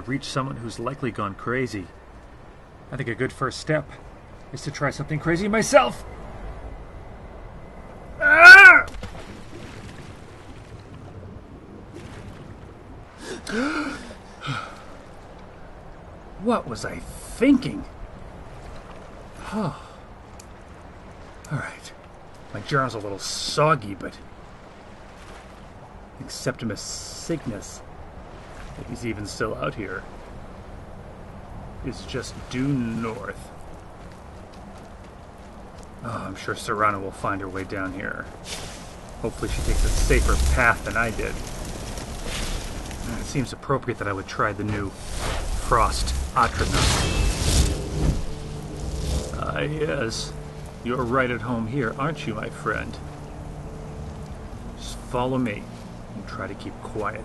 reach someone who's likely gone crazy. I think a good first step is to try something crazy myself. Ah! What was I thinking? Oh. Alright. My journal's a little soggy, but I think Septimus Signus, if he's even still out here, is just due north. Oh, I'm sure Serana will find her way down here. Hopefully she takes a safer path than I did. It seems appropriate that I would try the new Frost Atronach. Ah, yes. You're right at home here, aren't you, my friend? Just follow me and try to keep quiet.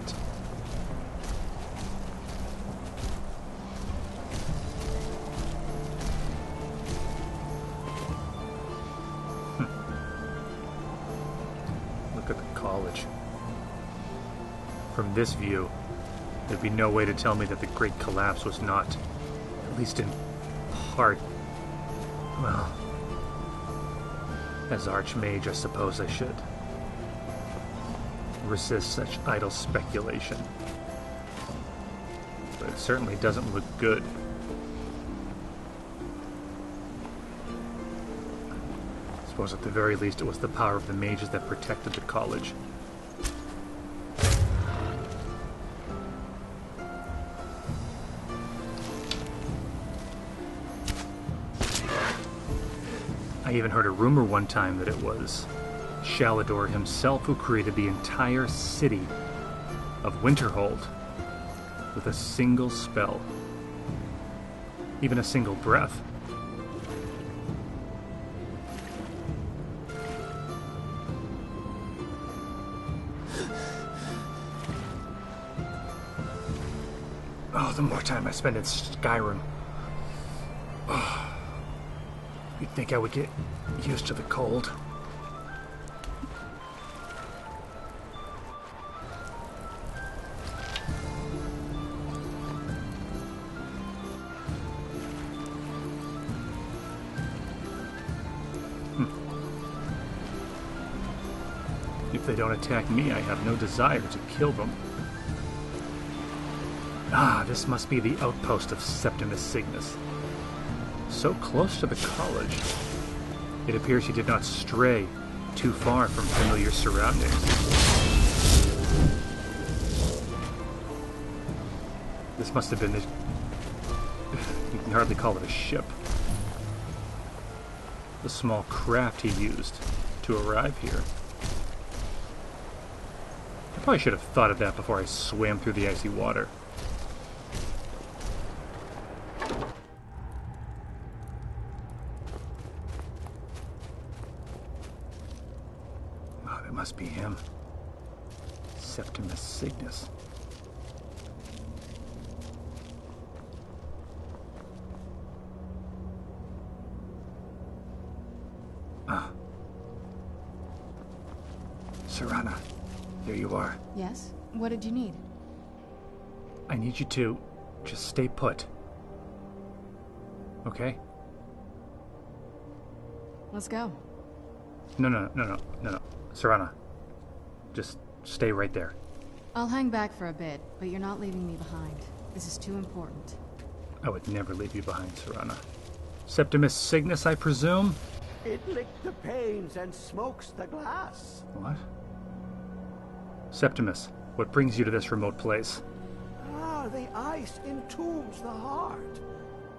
Look at the college. From this view, there'd be no way to tell me that the Great Collapse was not, at least in part, well, as Archmage, I suppose I should resist such idle speculation. But it certainly doesn't look good. I suppose at the very least it was the power of the mages that protected the college. I even heard a rumor one time that it was Shalador himself who created the entire city of Winterhold with a single spell. Even a single breath. Oh, the more time I spend in Skyrim. Oh. You'd think I would get used to the cold. If they don't attack me, I have no desire to kill them. Ah, this must be the outpost of Septimus Signus. So close to the college. It appears he did not stray too far from familiar surroundings. This must have been the... You can hardly call it a ship. The small craft he used to arrive here. I probably should have thought of that before I swam through the icy water. Must be him. Septimus Signus. Ah. Serana, there you are. Yes? What did you need? I need you to just stay put. Okay? Let's go. No. Serana, just stay right there. I'll hang back for a bit, but you're not leaving me behind. This is too important. I would never leave you behind, Serana. Septimus Signus, I presume? It licked the panes and smokes the glass. What? Septimus, what brings you to this remote place? Ah, the ice entombs the heart.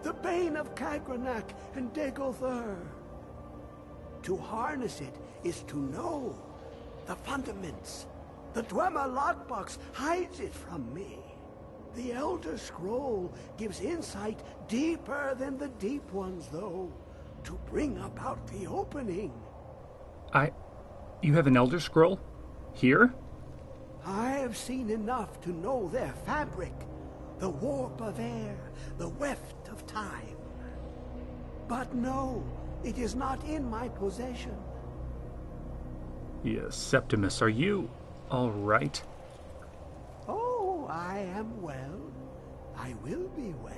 The bane of Cagranach and Degolthur. To harness it is to know the fundaments. The Dwemer lockbox hides it from me. The Elder Scroll gives insight deeper than the deep ones, though, to bring about the opening. You have an Elder Scroll? Here? I have seen enough to know their fabric, the warp of air, the weft of time. But no, it is not in my possession. Yes, Septimus, are you all right? Oh, I am well. I will be well.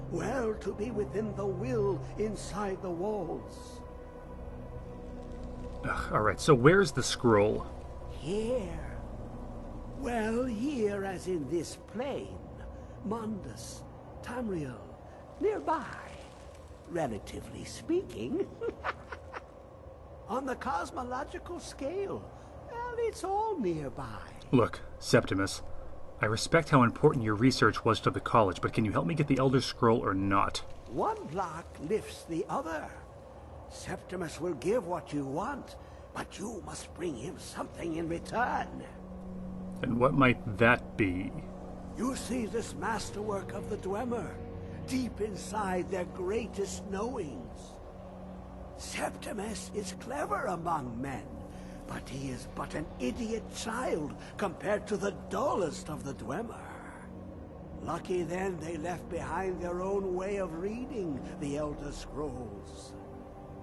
Well to be within the will inside the walls. Alright, so where's the scroll? Here. Well, here as in this plane. Mundus, Tamriel, nearby. Relatively speaking. On the cosmological scale, well, it's all nearby. Look, Septimus, I respect how important your research was to the college, but can you help me get the Elder Scroll or not? One block lifts the other. Septimus will give what you want, but you must bring him something in return. And what might that be? You see this masterwork of the Dwemer, deep inside their greatest knowings. Septimus is clever among men, but he is but an idiot child compared to the dullest of the Dwemer. Lucky then they left behind their own way of reading the Elder Scrolls.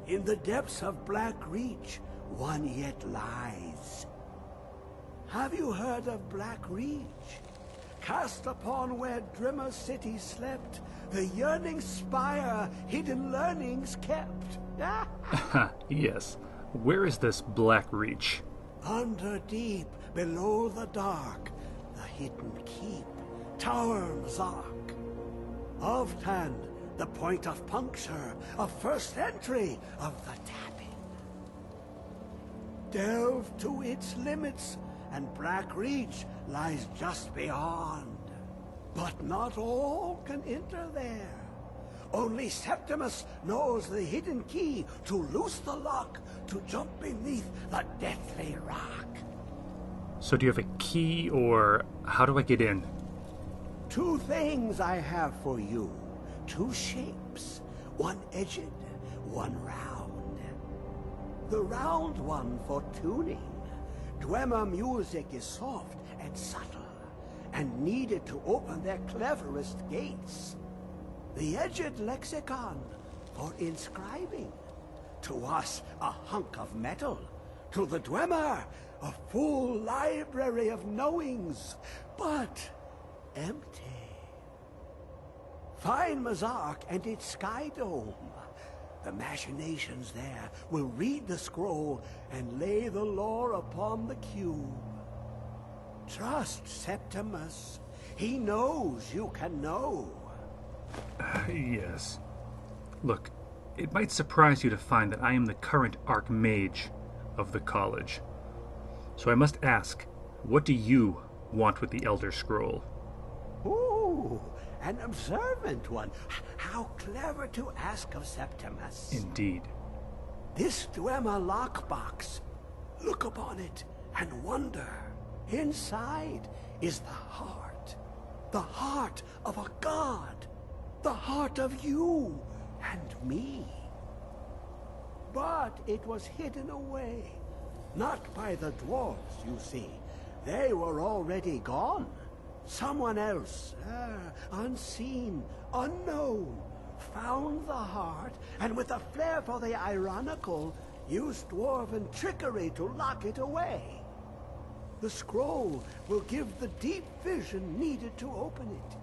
In the depths of Blackreach, one yet lies. Have you heard of Blackreach? Cast upon where Drimmer City slept, the yearning spire hidden learnings kept. Yes. Where is this Blackreach? Under deep, below the dark, the hidden keep, Tower Mazark. Oftan, the point of puncture, of first entry of the tapping. Delve to its limits, and Blackreach lies just beyond. But not all can enter there. Only Septimus knows the hidden key to loose the lock, to jump beneath the deathly rock. So do you have a key, or how do I get in? Two things I have for you. Two shapes. One edged, one round. The round one for tuning. Dwemer music is soft and subtle, and needed to open their cleverest gates. The edged lexicon for inscribing. To us, a hunk of metal. To the Dwemer, a full library of knowings, but empty. Find Mazark and its sky dome. The machinations there will read the scroll and lay the lore upon the cube. Trust Septimus. He knows you can know. Yes. Look, it might surprise you to find that I am the current Archmage of the college. So I must ask, what do you want with the Elder Scroll? Ooh, an observant one. How clever to ask of Septimus. Indeed. This Dwemer lockbox. Look upon it and wonder. Inside is the heart. The heart of a god. The heart of you and me. But it was hidden away. Not by the dwarves, you see. They were already gone. Someone else, unseen, unknown, found the heart, and with a flair for the ironical, used dwarven trickery to lock it away. The scroll will give the deep vision needed to open it.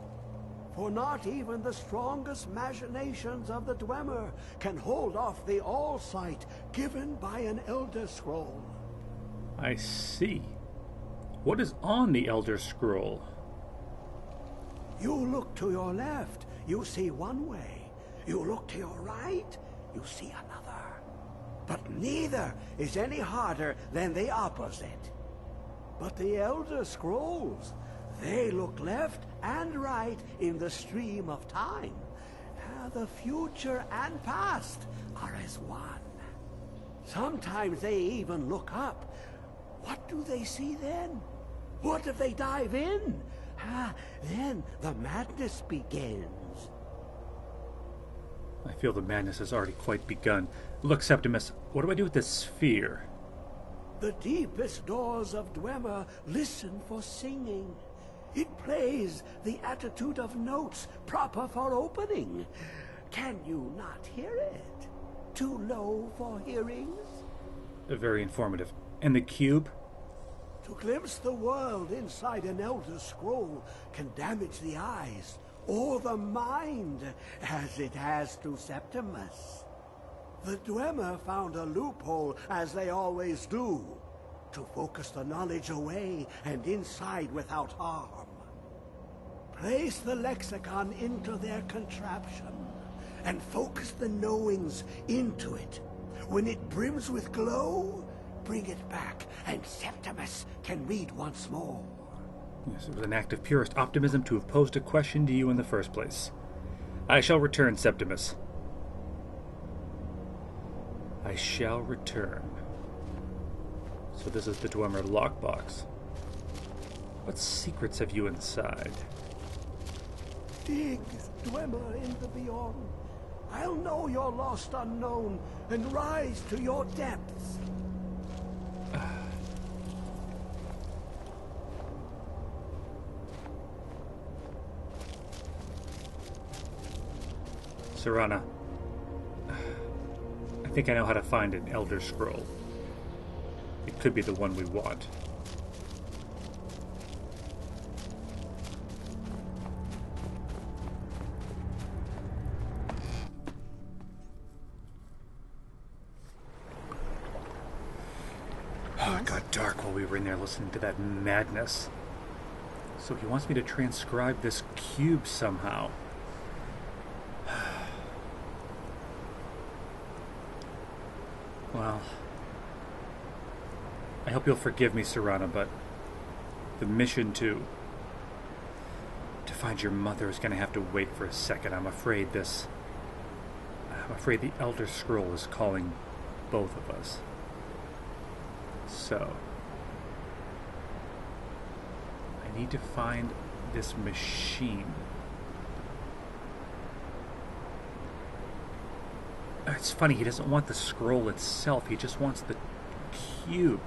For not even the strongest machinations of the Dwemer can hold off the all-sight given by an Elder Scroll. I see. What is on the Elder Scroll? You look to your left, you see one way. You look to your right, you see another. But neither is any harder than the opposite. But the Elder Scrolls, they look left and right in the stream of time. The future and past are as one. Sometimes they even look up. What do they see then? What if they dive in? Then the madness begins. I feel the madness has already quite begun. Look, Septimus, what do I do with this sphere? The deepest doors of Dwemer listen for singing. It plays the attitude of notes proper for opening. Can you not hear it? Too low for hearings? Very informative. And the cube? To glimpse the world inside an Elder Scroll can damage the eyes or the mind, as it has to Septimus. The Dwemer found a loophole, as they always do, to focus the knowledge away and inside without harm. Place the lexicon into their contraption, and focus the knowings into it. When it brims with glow, bring it back, and Septimus can read once more. Yes, it was an act of purest optimism to have posed a question to you in the first place. I shall return, Septimus. I shall return. So this is the Dwemer lockbox. What secrets have you inside? Dig, Dwemer, in the beyond. I'll know your lost unknown and rise to your depths. Serana, I think I know how to find an Elder Scroll. It could be the one we want. Oh, it got dark while we were in there listening to that madness. So he wants me to transcribe this cube somehow. Well, I hope you'll forgive me, Serana, but the mission to find your mother is going to have to wait for a second. I'm afraid the Elder Scroll is calling both of us. So, I need to find this machine. It's funny, he doesn't want the scroll itself, he just wants the cube,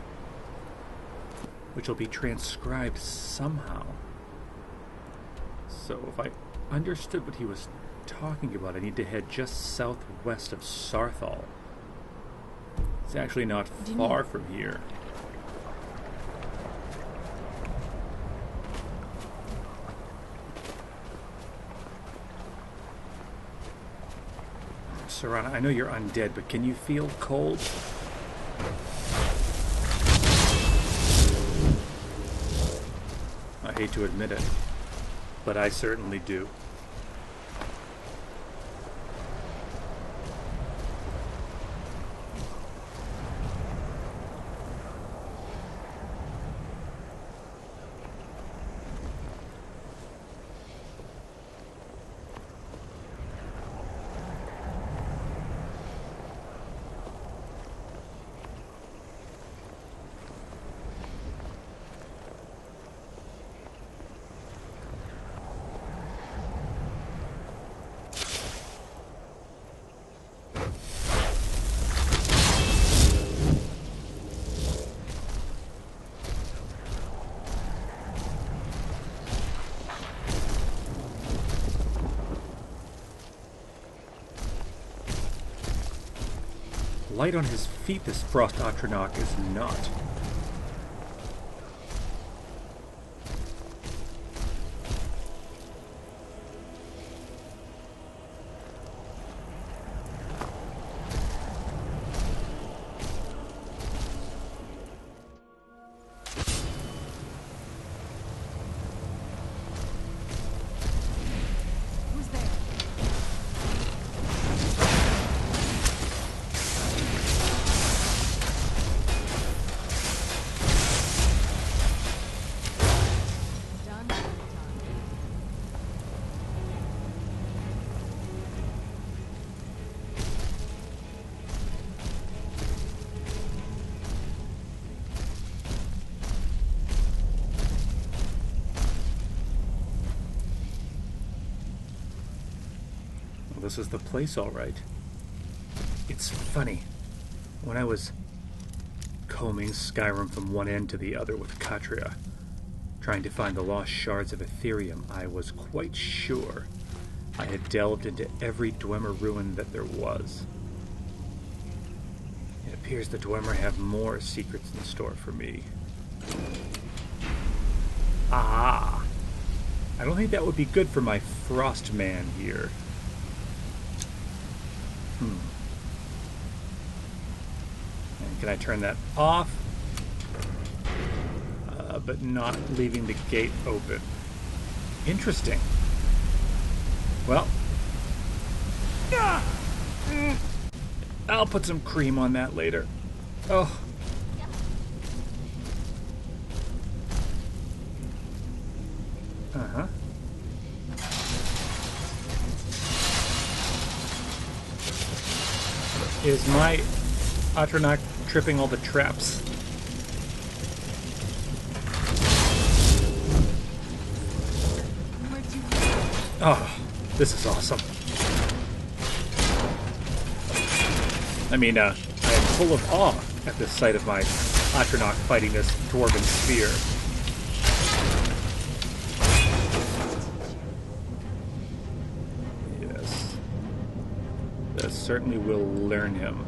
which will be transcribed somehow. So if I understood what he was talking about, I need to head just southwest of Sarthal. It's actually not far from here. Serana, I know you're undead, but can you feel cold? I hate to admit it, but I certainly do. Light on his feet, this Frost Atronach is not. This is the place, all right. It's funny. When I was combing Skyrim from one end to the other with Katria, trying to find the lost shards of Ethereum, I was quite sure I had delved into every Dwemer ruin that there was. It appears the Dwemer have more secrets in store for me. Ah! I don't think that would be good for my frost man here. And can I turn that off? But not leaving the gate open. Interesting. Well, I'll put some cream on that later. Oh. Uh-huh. Is my Atronach tripping all the traps? Oh, this is awesome. I mean, I am full of awe at the sight of my Atronach fighting this dwarven spear. Yes. That certainly will learn him.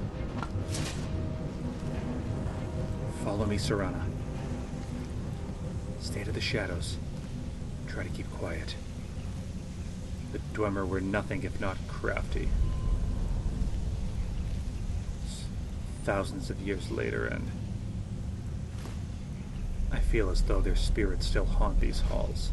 Follow me, Serana. Stay to the shadows. Try to keep quiet. The Dwemer were nothing if not crafty. Thousands of years later, and I feel as though their spirits still haunt these halls.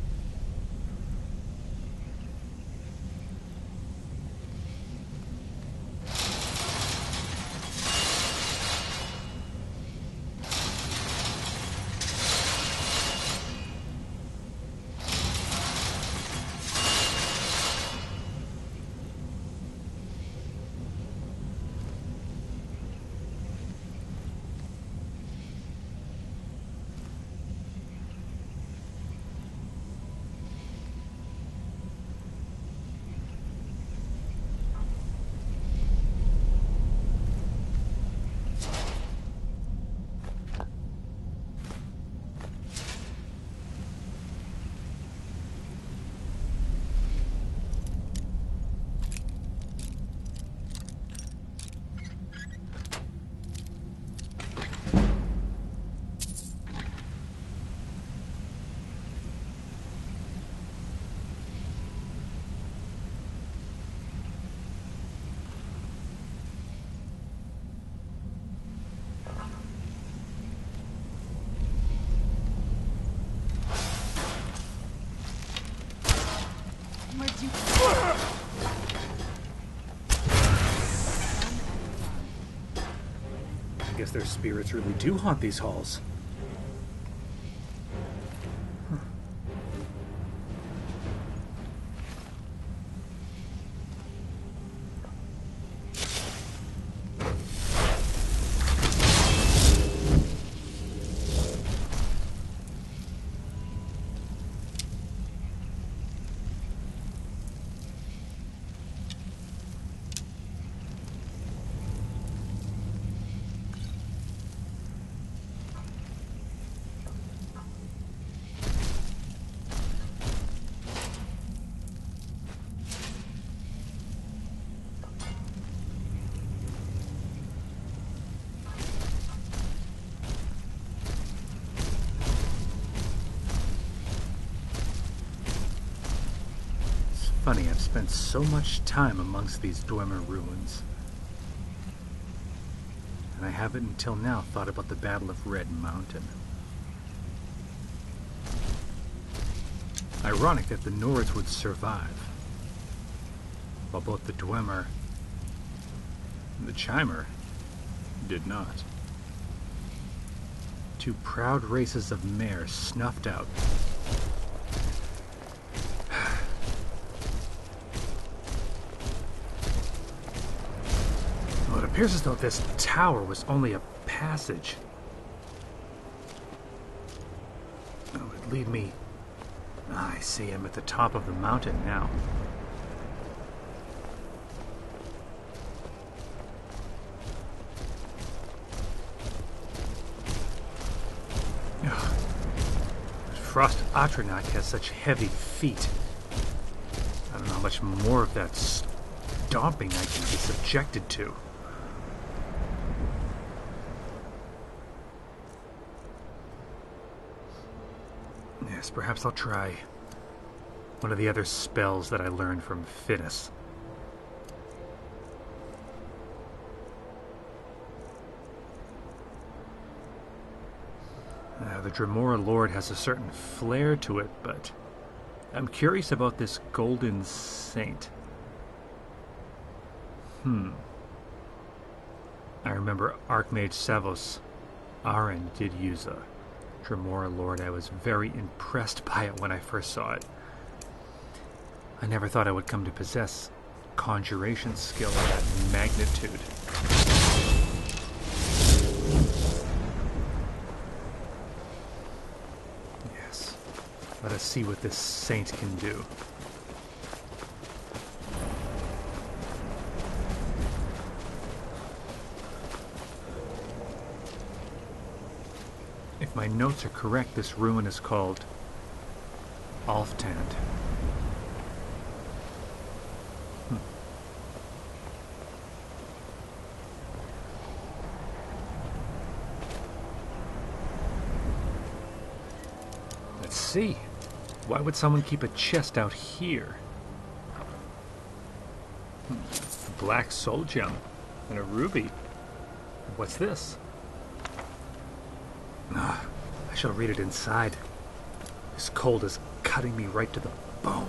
I guess their spirits really do haunt these halls. Funny, I've spent so much time amongst these Dwemer ruins, and I haven't until now thought about the Battle of Red Mountain. Ironic that the Nords would survive, while both the Dwemer and the Chimer did not. Two proud races of mare snuffed out. Well, it appears as though this tower was only a passage. It would lead me... I see, I'm at the top of the mountain now. Frost Atronach has such heavy feet. I don't know how much more of that stomping I can be subjected to. Yes, perhaps I'll try One of the other spells that I learned from Finis. The Dremora Lord has a certain flair to it, but I'm curious about this Golden Saint. I remember Archmage Savos Aren did use a Dremora Lord. I was very impressed by it when I first saw it. I never thought I would come to possess conjuration skill of that magnitude. Yes, let us see what this saint can do. If my notes are correct, this ruin is called Alftand. Let's see. Why would someone keep a chest out here? A black soul gem and a ruby. What's this? I shall read it inside. This cold is cutting me right to the bone.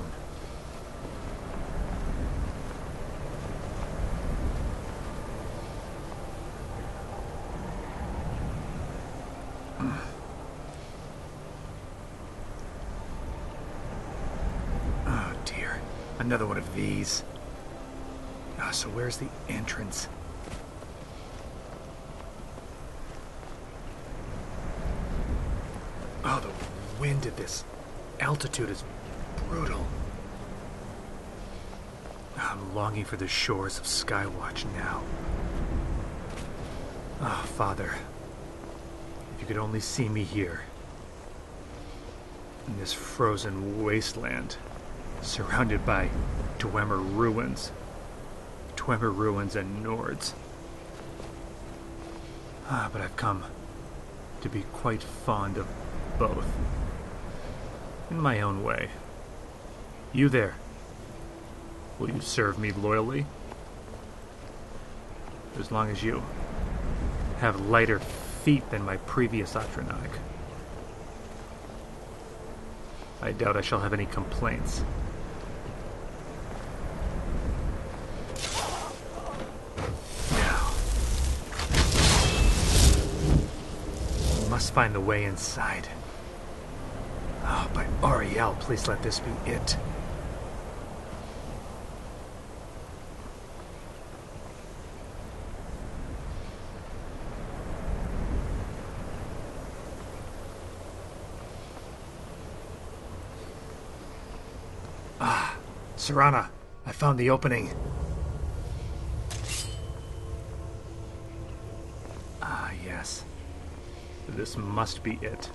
Oh dear, another one of these. So where's the entrance? Oh, the wind at this altitude is brutal. I'm longing for the shores of Skywatch now. Ah, Father, if you could only see me here, in this frozen wasteland, surrounded by Dwemer ruins and Nords. But I've come to be quite fond of both, in my own way. You there, will you serve me loyally? As long as you have lighter feet than my previous Atronach. I doubt I shall have any complaints. Now, we must find the way inside. Oh, by Ariel, please let this be it. Serana, I found the opening. Ah, yes. This must be it.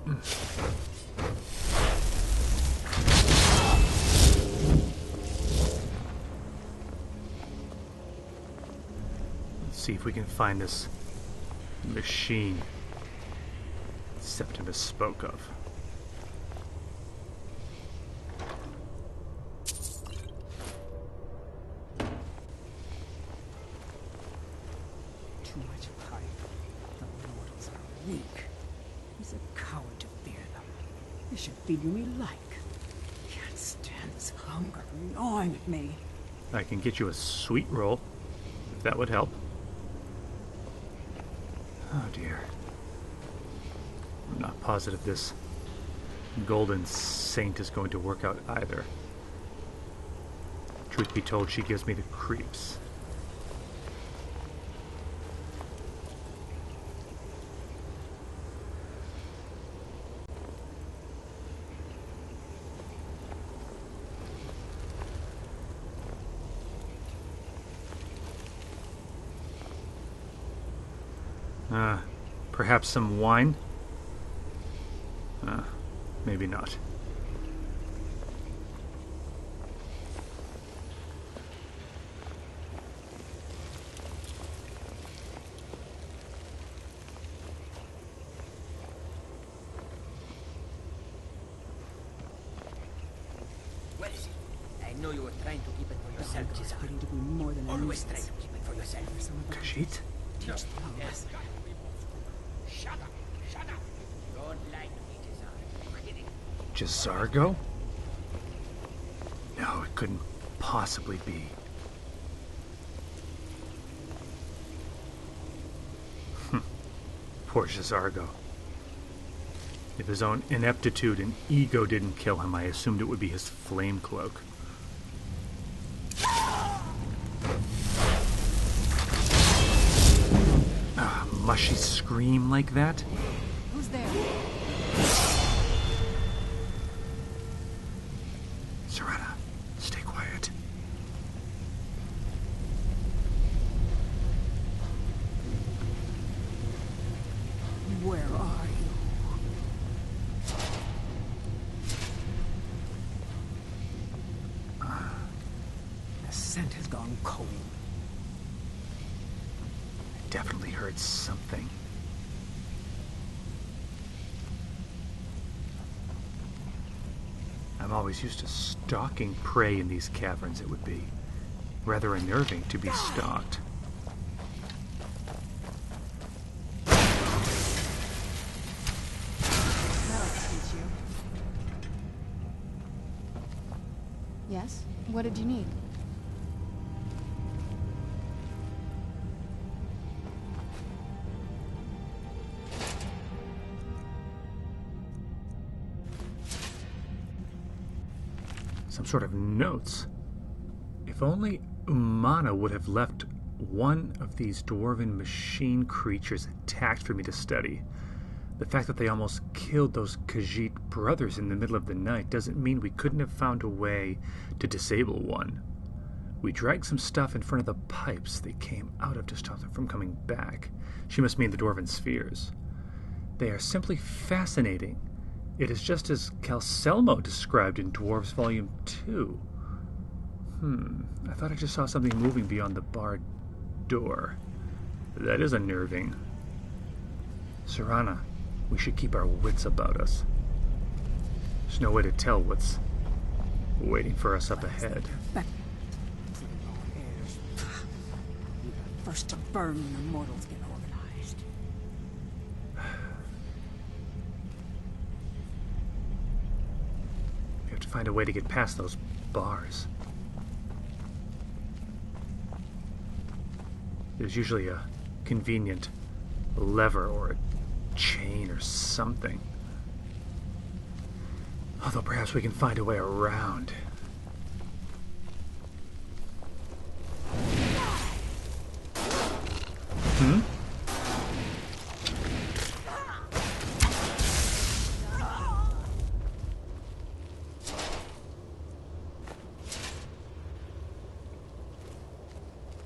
Let's see if we can find this machine Septimus spoke of. Too much pipe. The mortals are weak. He's a coward to fear them. They should feed you me like. Can't stand this hunger gnawing at me. I can get you a sweet roll, if that would help. Oh dear. I'm not positive this Golden Saint is going to work out either. Truth be told, she gives me the creeps. Perhaps some wine? Maybe not. getting to be more than a Always try nuisance. to keep it for yourself. Khajiit? Teach them a lesson. Shut up! Shut up! Don't like me, Jazargo? No, it couldn't possibly be. Poor Jazargo. If his own ineptitude and ego didn't kill him, I assumed it would be his flame cloak. Mushy scream like that? Who's there? Serana, stay quiet. Where are you? The scent has gone cold. Definitely heard something. I'm always used to stalking prey in these caverns. It would be rather unnerving to be stalked. That'll teach you. Yes? What did you need? Some sort of notes. If only Umana would have left one of these dwarven machine creatures intact for me to study. The fact that they almost killed those Khajiit brothers in the middle of the night doesn't mean we couldn't have found a way to disable one. We dragged some stuff in front of the pipes they came out of to stop them from coming back. She must mean the dwarven spheres. They are simply fascinating. It is just as Calcelmo described in Dwarves Volume 2. I thought I just saw something moving beyond the barred door. That is unnerving. Serana, we should keep our wits about us. There's no way to tell what's waiting for us up ahead. First to burn when the mortals get organized. We have to find a way to get past those bars. There's usually a convenient lever or a chain or something. Although perhaps we can find a way around.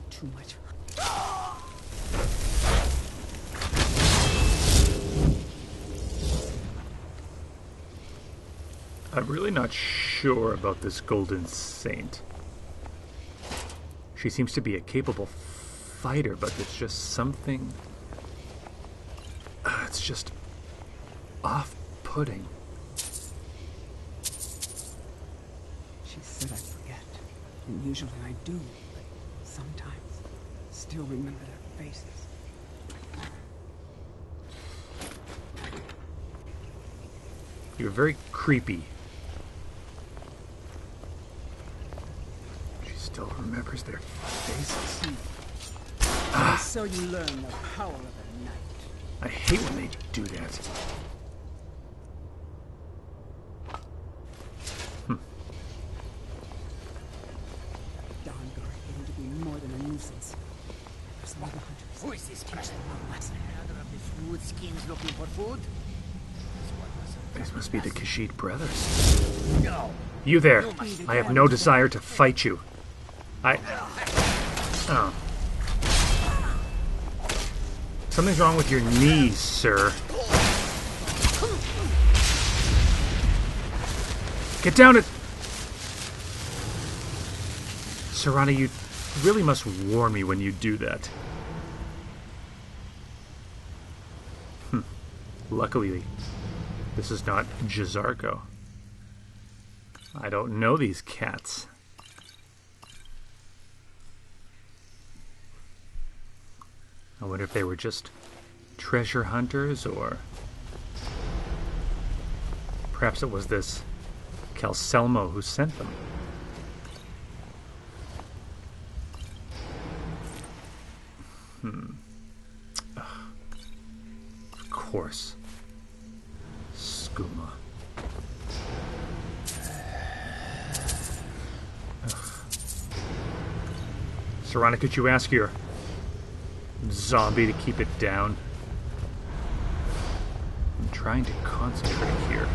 Too much. I'm really not sure about this Golden Saint. She seems to be a capable fighter, but there's just something... it's just off-putting. She said I'd forget. And usually I do, but sometimes still remember their faces. You're very creepy. She still remembers their faces. So you learn the power of the night. I hate when they do that. Dawnguard getting to be more than a nuisance. There's some other hunters. Who is this person? Another of these wood skins looking for food? These must be the Khajiit brothers. No. You there! I have no desire to fight you. Oh. Something's wrong with your knees, sir. Get down it! Serana, you really must warn me when you do that. Luckily, this is not Jazargo. I don't know these cats. I wonder if they were just treasure hunters, or perhaps it was this Calselmo who sent them. Ugh. Of course. Skooma. Serana, could you ask your zombie to keep it down? I'm trying to concentrate here.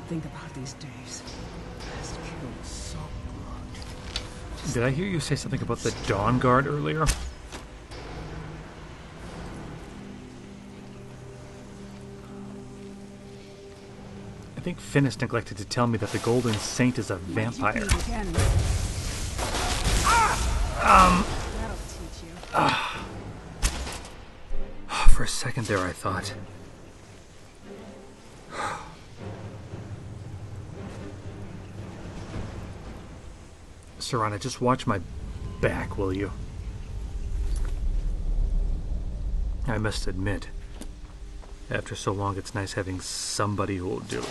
Think about these days. Has killed so blood. Did I hear you say something about the Dawnguard earlier? I think Finnis neglected to tell me that the Golden Saint is a vampire. That'll teach you. For a second there, I thought. Serana, just watch my back, will you? I must admit, after so long, it's nice having somebody who will do it.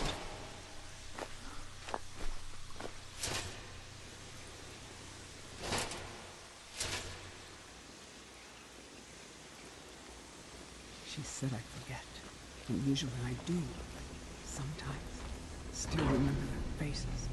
She said I'd forget, and usually I do. Sometimes, still remember their faces.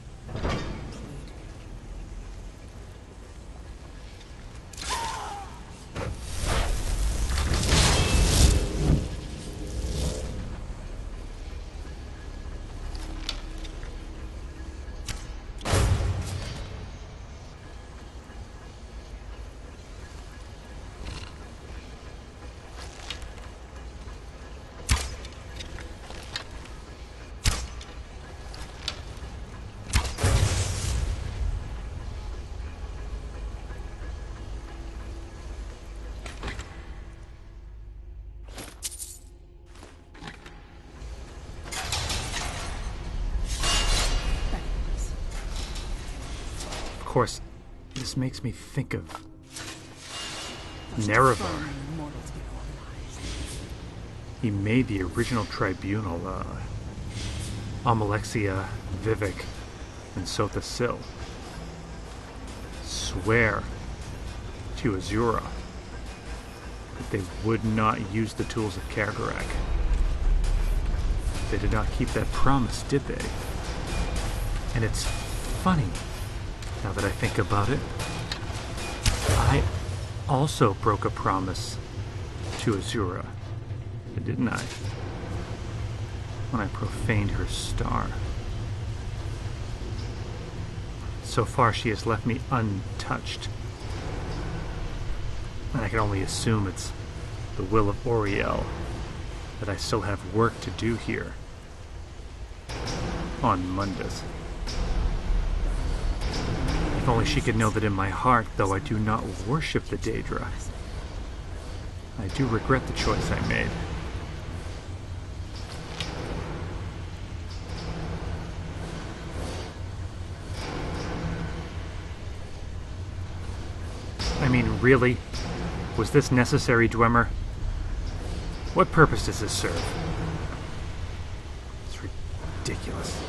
Of course, this makes me think of Nerevar. He made the original tribunal, Amalexia, Vivek, and Sotha Sil swear to Azura that they would not use the tools of Kargarak. They did not keep that promise, did they? And it's funny, now that I think about it. I also broke a promise to Azura, didn't I? When I profaned her star. So far, she has left me untouched. And I can only assume it's the will of Auriel that I still have work to do here on Mundus. If only she could know that in my heart, though I do not worship the Daedra, I do regret the choice I made. I mean, really? Was this necessary, Dwemer? What purpose does this serve? It's ridiculous.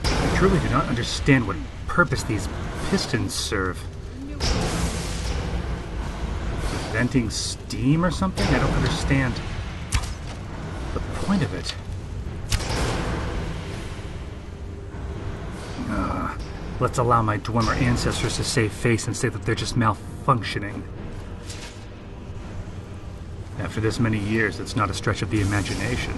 I truly do not understand what purpose these pistons serve. Venting steam or something? I don't understand the point of it. Let's allow my Dwemer ancestors to save face and say that they're just malfunctioning. After this many years, it's not a stretch of the imagination.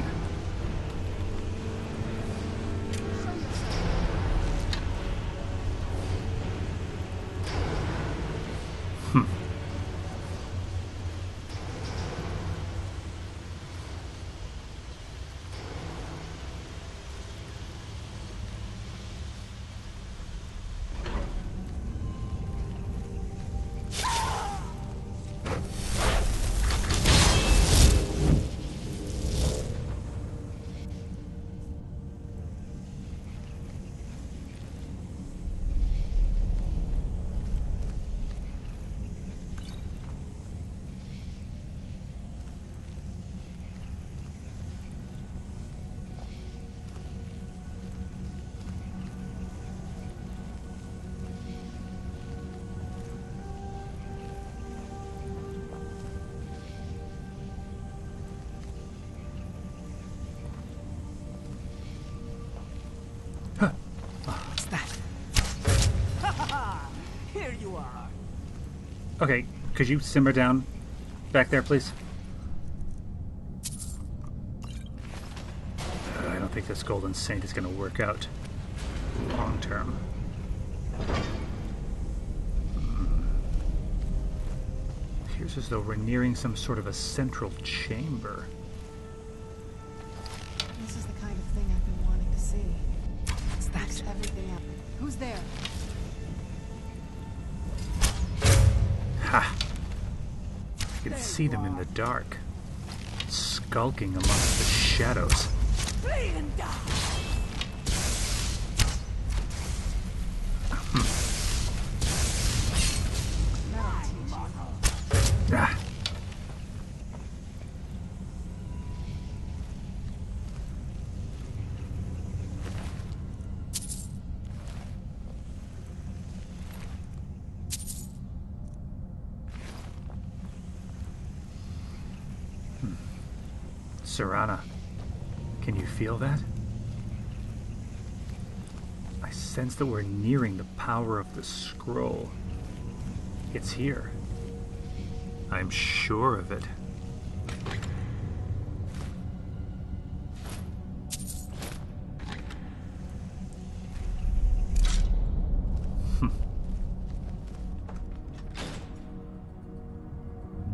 Okay, could you simmer down back there, please? I don't think this Golden Saint is going to work out long term. Appears as though we're nearing some sort of a central chamber. This is the kind of thing I've been wanting to see. That's everything up. Who's there? Ha! I can see them in the dark, skulking amongst the shadows. Ah. Serana, can you feel that? I sense that we're nearing the power of the scroll. It's here. I'm sure of it.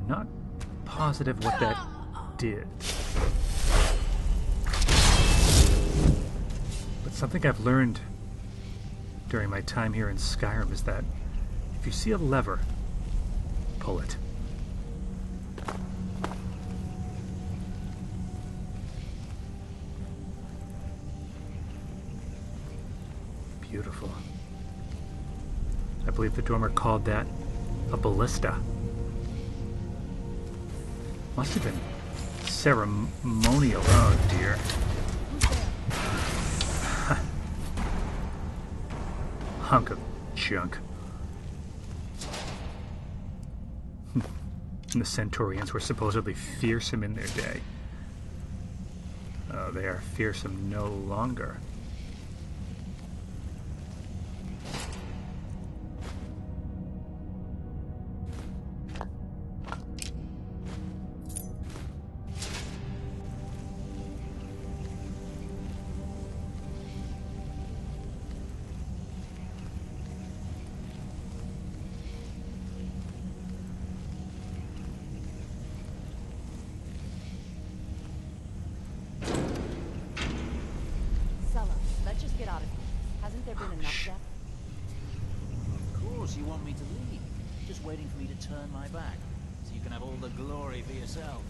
Not positive what that did. But something I've learned during my time here in Skyrim is that if you see a lever, pull it. Beautiful. I believe the Dwemer called that a ballista. Must have been ceremonial. Oh dear. Hunk of junk. And the Centaurians were supposedly fearsome in their day. Oh, they are fearsome no longer. been enough death? Of course you want me to leave. Just waiting for me to turn my back, so you can have all the glory for yourself.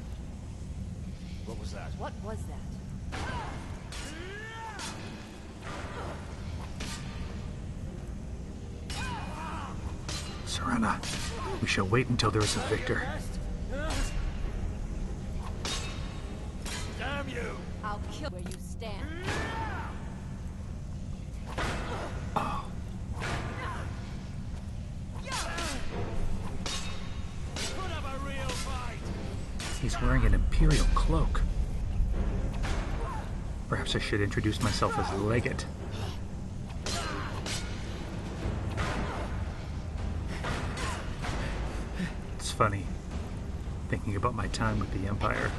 What was that? What was that? Serana, we shall wait until there is a victor. Damn you! I'll kill where you stand. Oh. Put up a real fight! He's wearing an Imperial cloak. Perhaps I should introduce myself as Legate. It's funny, thinking about my time with the Empire.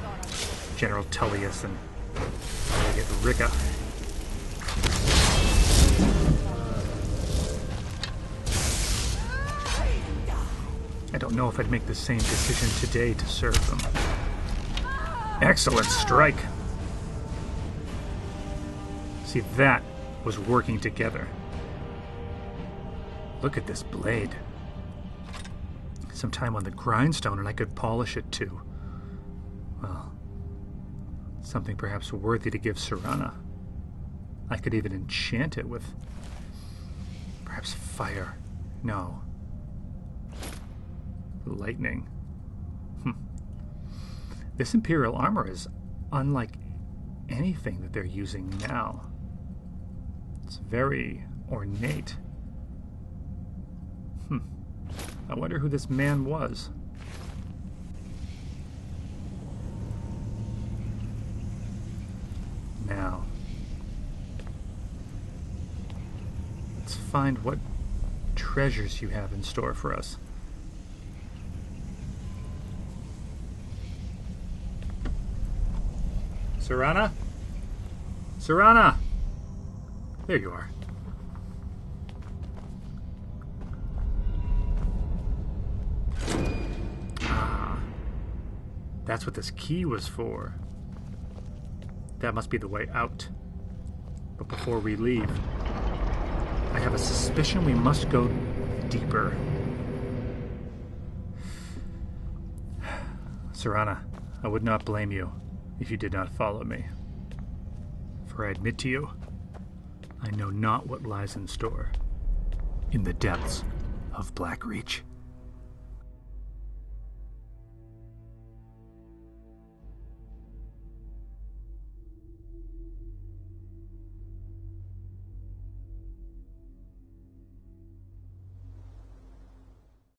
General Tullius and Legate Ricca. I don't know if I'd make the same decision today to serve them. Excellent strike! See, that was working together. Look at this blade. Some time on the grindstone and I could polish it too. Well, something perhaps worthy to give Serana. I could even enchant it with perhaps fire. No. Lightning. This Imperial armor is unlike anything that they're using now. It's very ornate. I wonder who this man was. Now, let's find what treasures you have in store for us. Serana? Serana! There you are. Ah. That's what this key was for. That must be the way out. But before we leave, I have a suspicion we must go deeper. Serana, I would not blame you if you did not follow me. For I admit to you, I know not what lies in store in the depths of Blackreach.